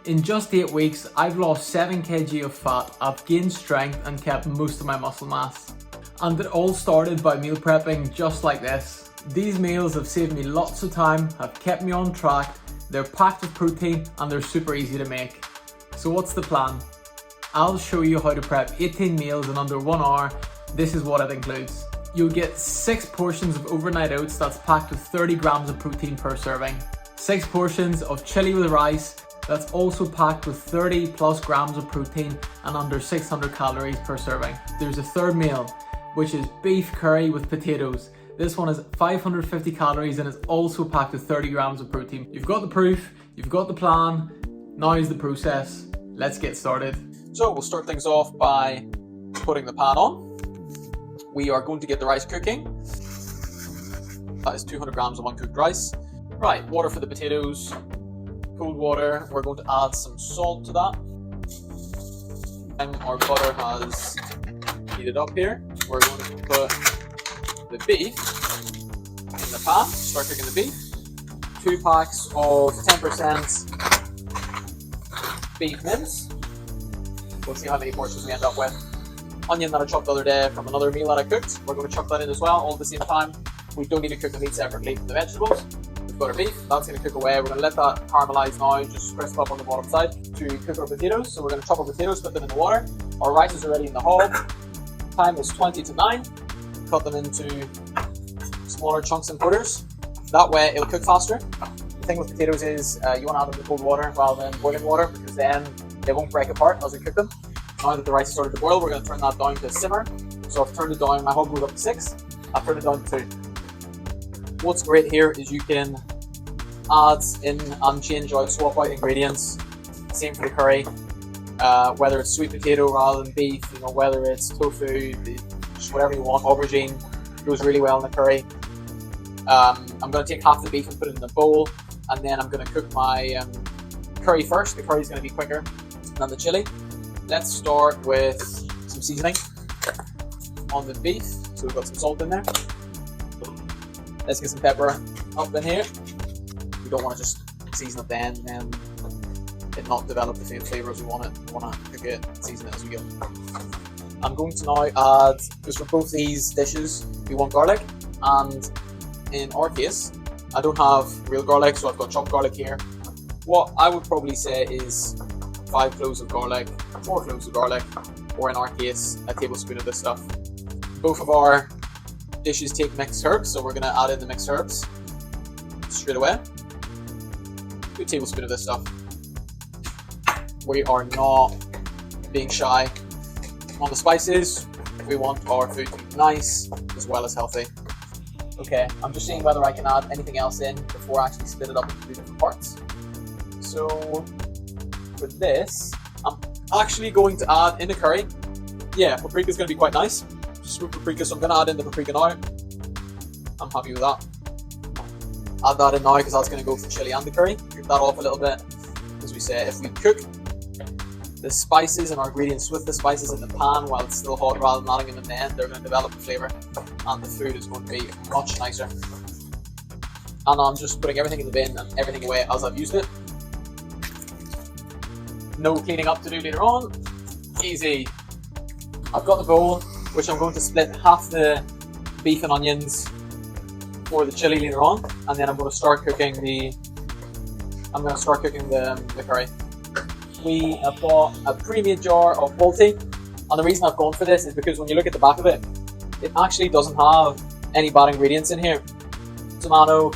In just 8 weeks, I've lost 7 kg of fat, I've gained strength and kept most of my muscle mass. And it all started by meal prepping just like this. These meals have saved me lots of time, have kept me on track, they're packed with protein and they're super easy to make. So what's the plan? I'll show you how to prep 18 meals in under 1 hour. This is what it includes. You'll get 6 portions of overnight oats that's packed with 30 grams of protein per serving. 6 portions of chili with rice that's also packed with 30 plus grams of protein and under 600 calories per serving. There's a third meal, which is beef curry with potatoes. This one is 550 calories and is also packed with 30 grams of protein. You've got the proof, you've got the plan, now is the process. Let's get started. So we'll start things off by putting the pan on. We are going to get the rice cooking. That is 200 grams of uncooked rice. Right, water for the potatoes, cold water. We're going to add some salt to that. And our butter has heated up here. We're going to put the beef in the pan, start cooking the beef. 2 packs of 10% beef mince. We'll see how many portions we end up with. Onion that I chopped the other day from another meal that I cooked. We're going to chuck that in as well, all at the same time. We don't need to cook the meat separately from the vegetables. We've got our beef, that's going to cook away. We're going to let that caramelize now, just crisp up on the bottom side to cook our potatoes. So we're going to chop our potatoes, put them in the water. Our rice is already in the hob. Time is 20 to 9. Cut them into smaller chunks and quarters. That way it'll cook faster. The thing with potatoes is you want to add them to cold water rather than boiling water, because then they won't break apart as we cook them. Now that the rice has started to boil, we're going to turn that down to simmer. So I've turned it down, my hob goes up to 6. I've turned it down to 2. What's great here is you can add in and change out, swap out ingredients. Same for the curry. Whether it's sweet potato rather than beef, whether it's tofu, just whatever you want, aubergine goes really well in the curry. I'm going to take half the beef and put it in a bowl, and then I'm going to cook my curry first. The curry is going to be quicker than the chili. Let's start with some seasoning on the beef. So we've got some salt in there. Let's get some pepper up in here. We don't want to just season it then and it not develop the same flavours we want it. We want to cook it and season it as we go. I'm going to now add, because for both these dishes we want garlic, and in our case I don't have real garlic, so I've got chopped garlic here. What I would probably say is 5 cloves of garlic, 4 cloves of garlic, or in our case a tablespoon of this stuff. Both of our dishes take mixed herbs, so we're going to add in the mixed herbs straight away. 2 tablespoons of this stuff. We are not being shy on the spices. We want our food to be nice as well as healthy. Okay, I'm just seeing whether I can add anything else in before I actually split it up into 2 different parts. So for this, I'm actually going to add in the curry. Yeah, paprika is going to be quite nice. Smoked paprika, so I'm going to add in the paprika now. I'm happy with that. Add that in now because that's going to go for the chili and the curry. Cook that off a little bit. As we say, if we cook the spices and our ingredients with the spices in the pan while it's still hot rather than adding them in the end, they're going to develop the flavour and the food is going to be much nicer. And I'm just putting everything in the bin and everything away as I've used it. No cleaning up to do later on. Easy. I've got the bowl, which I'm going to split half the beef and onions for the chili later on, and then I'm going to start cooking the curry. We have bought a pre-made jar of poultry, and the reason I've gone for this is because when you look at the back of it, it actually doesn't have any bad ingredients in here. Tomato,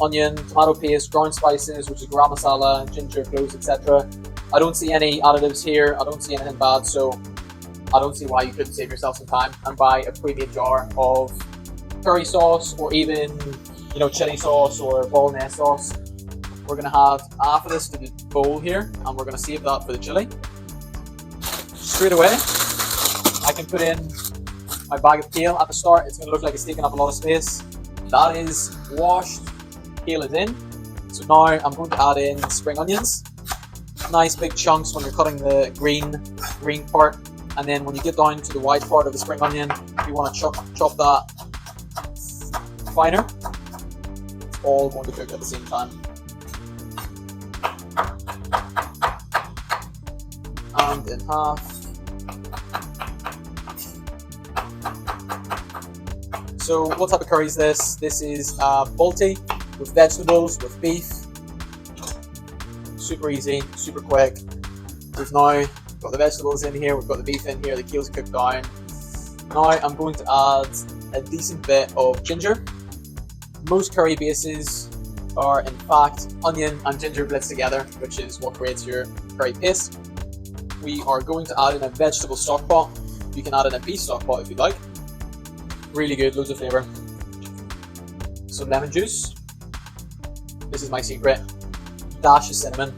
onion, tomato paste, ground spices, which is garam masala, ginger, cloves, etc. I don't see any additives here. I don't see anything bad, so I don't see why you couldn't save yourself some time and buy a pre-made jar of curry sauce, or even chili sauce or bolognese sauce. We're going to have half of this in the bowl here, and we're going to save that for the chili. Straight away, I can put in my bag of kale. At the start, it's going to look like it's taking up a lot of space. That is washed. Kale is in. So now I'm going to add in spring onions. Nice big chunks when you're cutting the green part. And then when you get down to the white part of the spring onion, you want to chop that finer. It's all going to cook at the same time. round in half. So what type of curry is this? This is balti with vegetables, with beef. Super easy, super quick. We've now got the vegetables in here, we've got the beef in here, the keel's cooked down. Now I'm going to add a decent bit of ginger. Most curry bases are in fact onion and ginger blitzed together, which is what creates your curry paste. We are going to add in a vegetable stock pot. You can add in a beef stock pot if you'd like. Really good, loads of flavour. Some lemon juice. This is my secret. Dash of cinnamon.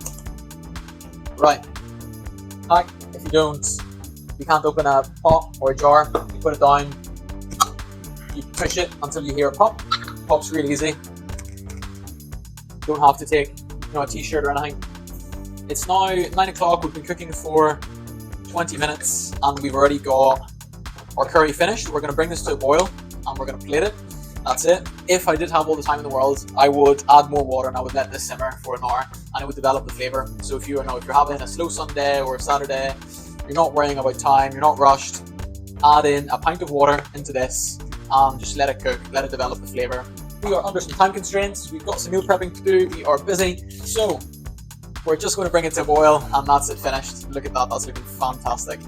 Right. Hack, if you can't open a pot or a jar, you put it down, you push it until you hear a pop. Pop's really easy. Don't have to take a t-shirt or anything. It's now 9 o'clock, we've been cooking for 20 minutes and we've already got our curry finished. We're going to bring this to a boil and we're going to plate it. That's it. If I did have all the time in the world, I would add more water and I would let this simmer for an hour and it would develop the flavour. So if you're having a slow Sunday or a Saturday, you're not worrying about time, you're not rushed, add in a pint of water into this and just let it cook, let it develop the flavour. We are under some time constraints, we've got some meal prepping to do, we are busy, so we're just going to bring it to a boil and that's it finished. Look at that, that's looking fantastic.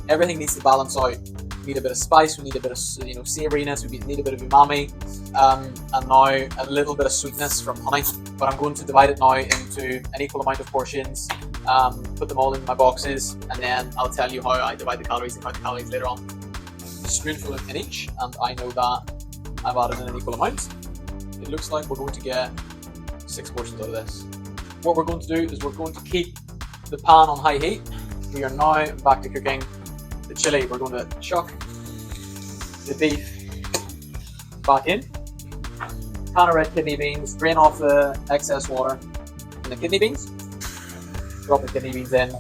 Everything needs to balance out. We need a bit of spice, we need a bit of savouriness, we need a bit of umami, and now a little bit of sweetness from honey. But I'm going to divide it now into an equal amount of portions, put them all in my boxes, and then I'll tell you how I divide the calories and count the calories later on. A spoonful in each, and I know that I've added in an equal amount. It looks like we're going to get 6 portions out of this. What we're going to do is we're going to keep the pan on high heat. We are now back to cooking the chili. We're going to chuck the beef back in. Pan of red kidney beans, drain off the excess water in the kidney beans. Drop the kidney beans in.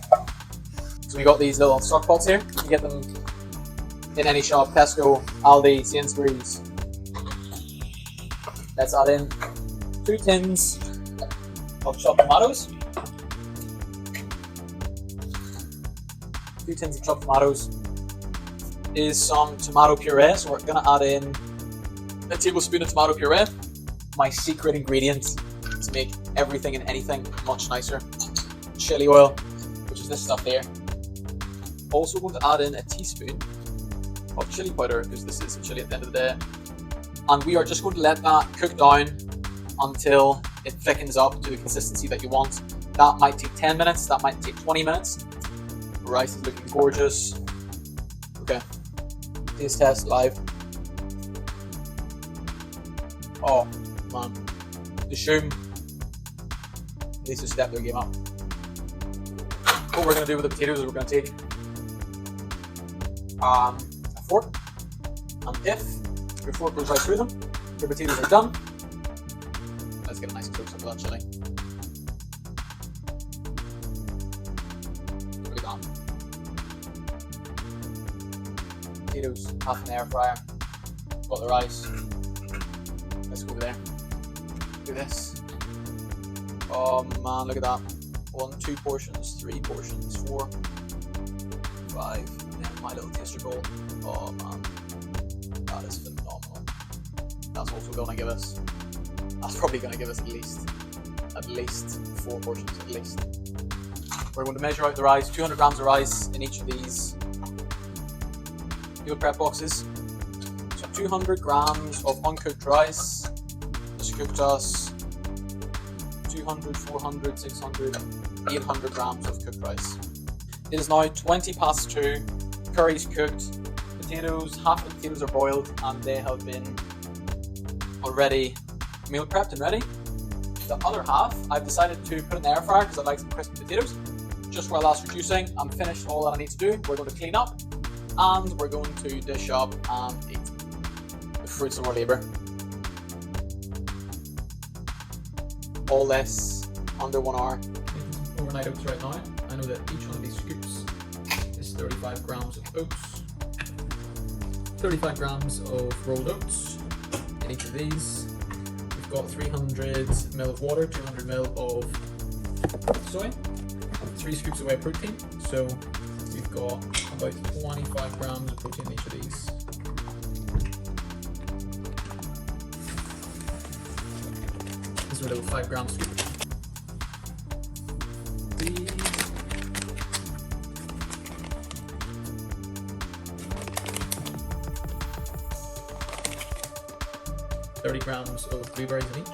So we got these little stock pots here. You get them in any shop, Tesco, Aldi, Sainsbury's. Let's add in 2 tins of chopped tomatoes. 2 tins of chopped tomatoes is some tomato puree, so we're going to add in a tablespoon of tomato puree, my secret ingredient to make everything and anything much nicer. Chili oil, which is this stuff here. Also going to add in a teaspoon of chili powder, because this is some chili at the end of the day. And we are just going to let that cook down until it thickens up to the consistency that you want. That might take 10 minutes, that might take 20 minutes. The rice is looking gorgeous. Okay, taste test live. Oh man, the shoom needs to step their game up. What we're going to do with the potatoes is we're going to take a fork, and if your fork goes right through them, your potatoes are done. Let's get a nice close up of that chili. Look at that. Potatoes, half an air fryer. Got the rice. Let's go over there. Do this. Oh man, look at that. 1, 2 portions, 3 portions, 4, 5, and then my little taster bowl. Oh man, that is phenomenal. That's also gonna give us, that's probably gonna give us at least 4 portions at least. We're going to measure out the rice, 200 grams of rice in each of these meal prep boxes. So 200 grams of uncooked rice. This cooked us 200, 400, 600, 800 grams of cooked rice. It is now 20 past 2. Curry's cooked. Potatoes, half of the potatoes are boiled and they have been already meal prepped and ready. The other half, I've decided to put in the air fryer because I like some crispy potatoes. Just while that's reducing, I'm finished all that I need to do. We're going to clean up and we're going to dish up and eat the fruits of our labour. All this under 1 hour. Overnight oats right now. I know that each one of these scoops is 35 grams of oats, 35 grams of rolled oats in each of these. We've got 300 ml of water, 200 ml of soy, 3 scoops of whey protein. So we've got about 25 grams of protein in each of these. This is a little 5-gram scoop. 30 grams of blueberries in each.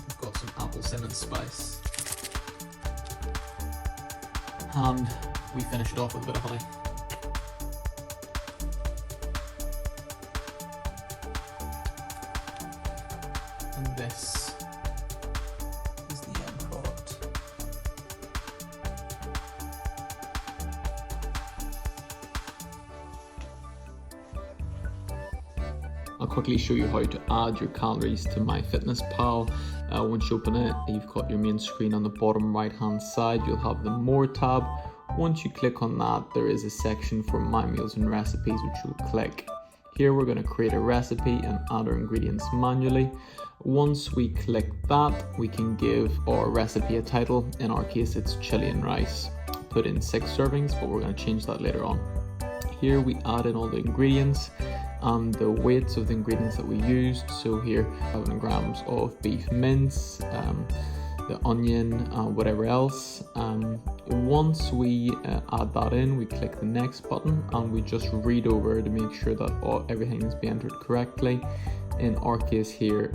We've got some apple cinnamon spice. And we finish it off with a bit of honey. And this is the end product. I'll quickly show you how to add your calories to MyFitnessPal. Once you open it, you've got your main screen on the bottom right hand side. You'll have the More tab. Once you click on that, there is a section for My Meals and Recipes, which you'll click. Here we're going to create a recipe and add our ingredients manually. Once we click that, we can give our recipe a title. In our case, it's chili and rice. Put in 6 servings, but we're going to change that later on. Here we add in all the ingredients and the weights of the ingredients that we used. So here, 7 grams of beef mince, the onion, whatever else. Once we add that in, we click the next button and we just read over to make sure that everything is being entered correctly. In our case here,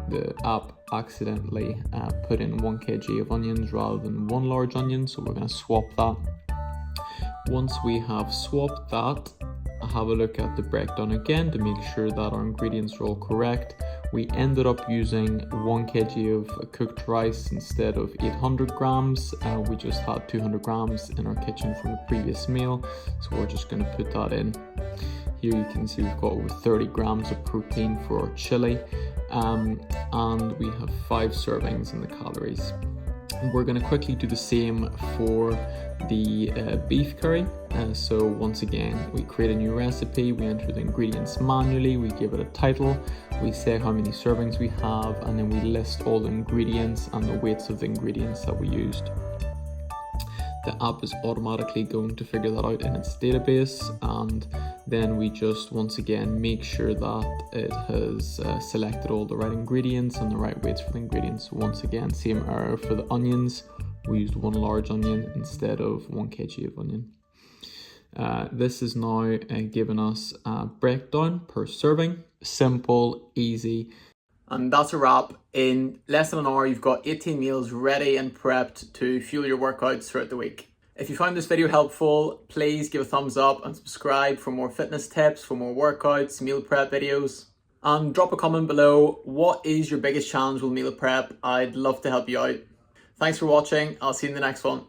the app accidentally put in 1 kg of onions rather than 1 large onion, so we're going to swap that. Once we have swapped that, have a look at the breakdown again to make sure that our ingredients are all correct. We ended up using 1 kg of cooked rice instead of 800 grams. We just had 200 grams in our kitchen from the previous meal, so we're just going to put that in. Here you can see we've got over 30 grams of protein for our chili, and we have 5 servings in the calories. We're going to quickly do the same for the beef curry. So once again, we create a new recipe, we enter the ingredients manually, we give it a title, we say how many servings we have, and then we list all the ingredients and the weights of the ingredients that we used. The app is automatically going to figure that out in its database, and then we just once again make sure that it has selected all the right ingredients and the right weights for the ingredients. Once again, same error for the onions. We used 1 large onion instead of 1 kg of onion. This is now giving us a breakdown per serving. Simple, easy. And that's a wrap. In less than an hour, you've got 18 meals ready and prepped to fuel your workouts throughout the week. If you found this video helpful, please give a thumbs up and subscribe for more fitness tips, for more workouts, meal prep videos. And drop a comment below. What is your biggest challenge with meal prep? I'd love to help you out. Thanks for watching. I'll see you in the next one.